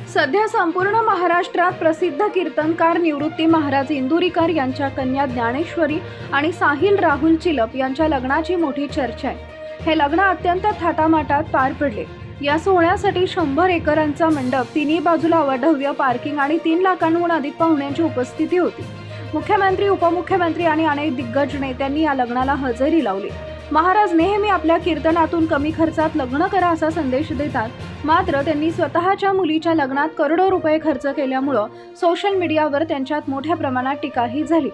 सध्या संपूर्ण महाराष्ट्रात प्रसिद्ध कीर्तनकार निवृत्ती महाराज इंदुरीकर यांच्या कन्या ज्ञानेश्वरी आणि साहिल राहुल चिलप यांच्या लग्नाची मोठी चर्चा आहे। हे लग्न अत्यंत थाटामाटात पार पडले। या सोहळ्यासाठी 100 एकरांचा मंडप, तिन्ही बाजूला अवाढव्य पार्किंग आणि 3 लाखांहून अधिक पाहुण्यांची उपस्थिती होती। मुख्यमंत्री, उपमुख्यमंत्री आणि अनेक दिग्गज नेत्यांनी या लग्नाला हजेरी लावली। महाराज नेहमी आपल्या कीर्तनातून कमी खर्चात लग्न करा असा संदेश देतात, मात्र त्यांनी स्वतःच्या मुलीच्या लग्नात करोडो रुपये खर्च केल्यामुळे सोशल मीडियावर त्यांच्यात मोठ्या प्रमाणात टीकाही झाली।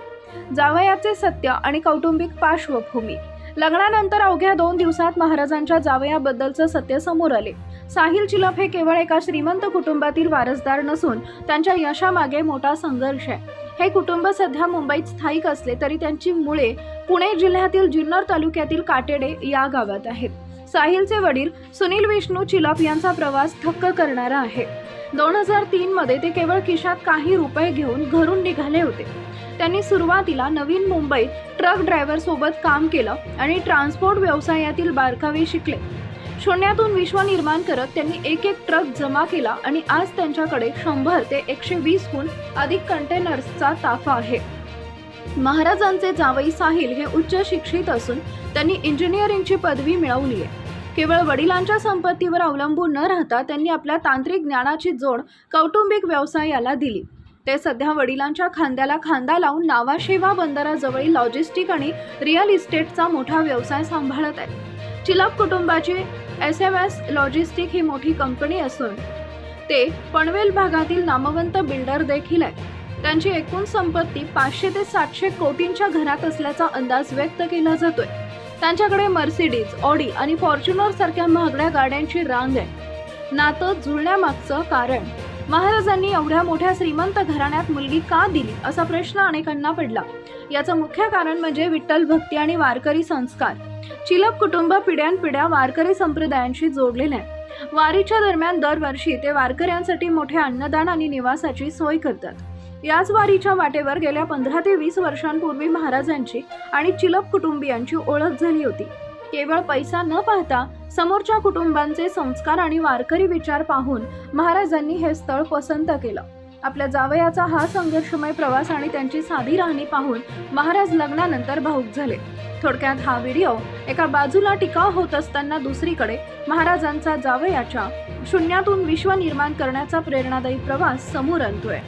जावयाचे सत्य आणि कौटुंबिक पार्श्वभूमी। लग्नानंतर अवघ्या 2 दिवसात महाराजांच्या जावयाबद्दलचं सत्य समोर आले। साहिल चिलप हे केवळ एका श्रीमंत कुटुंबातील वारसदार नसून त्यांच्या यशामागे मोठा संघर्ष आहे। हे कुटुंब सध्या मुंबईत स्थायिक असले तरी त्यांची मुळे पुणे जिल्ह्यातील जुन्नर तालुक्यातील काटेडे या गावात आहेत। साहिलचे वडील सुनील विष्णू चिलप यांचा प्रवास थक्क करणारा आहे। 2003 मध्ये ते केवळ खिशात काही रुपये घेऊन घरून निघाले होते। त्यांनी सुरुवातीला नवीन मुंबईत ट्रक ड्रायव्हर सोबत काम केलं आणि ट्रान्सपोर्ट व्यवसायातील बारकावे शिकले। शून्यातून विश्व निर्माण करत त्यांनी एक ट्रक जमा केला आणि आज त्यांच्याकडे 100 ते 120 हून अधिक कंटेनर्सचा ताफा आहे। महाराजांचे जावई साहिल हे उच्च शिक्षित असून त्यांनी इंजिनिअरिंगची पदवी मिळवली आहे। केवळ वडिलांच्या संपत्तीवर अवलंबून न राहता त्यांनी आपल्या तांत्रिक ज्ञानाची जोड कौटुंबिक व्यवसायाला दिली। ते सध्या वडिलांच्या खांद्याला खांदा लावून नावाशेवा बंदराजवळील लॉजिस्टिक आणि रिअल इस्टेटचा मोठा व्यवसाय सांभाळत आहेत। चिलप कुटुंबाची SMS लॉजिस्टिक ही मोठी कंपनी असून ते पनवेल भागातील नामवंत बिल्डर देखील आहेत। त्यांची एकूण संपत्ती 500 ते 700 कोटींच्या घरात असल्याचा अंदाज व्यक्त केला जातोय। त्यांच्याकडे मर्सिडीज, ऑडी आणि फॉर्च्युनर सारख्या महागड्या गाड्यांची रांग आहे। नातं जुळण्यामागचं कारण, महाराजांनी एवढ्या मोठ्या श्रीमंत घराण्यात मुलगी का दिली असा प्रश्न अनेकांना पडला। याचं मुख्य कारण म्हणजे विठ्ठल भक्ती आणि वारकरी संस्कार। चिलप कुटुंब पिढ्यानपिढ्या वारकरी संप्रदायांशी जोडलेले आहे। वारीच्या दरम्यान दरवर्षी ते वारकऱ्यांसाठी मोठे अन्नदान आणि निवासाची सोय करतात। याच वारीच्या वाटेवर गेल्या 15 ते 20 वर्षांपूर्वी महाराजांची आणि चिलप कुटुंबियांची ओळख झाली होती। केवळ पैसा न पाहता समोरच्या कुटुंबांचे संस्कार आणि वारकरी विचार पाहून महाराजांनी हे स्थळ पसंत केलं। आपल्या जावयाचा हा संघर्षमय प्रवास आणि त्यांची साधी राहणी पाहून महाराज लग्नानंतर भावुक झाले। थोडक्यात हा व्हिडिओ एका बाजूला टीका होत असताना दुसरीकडे महाराजांचा जावयाच्या शून्यातून विश्व निर्माण करण्याचा प्रेरणादायी प्रवास समोर आणतोय।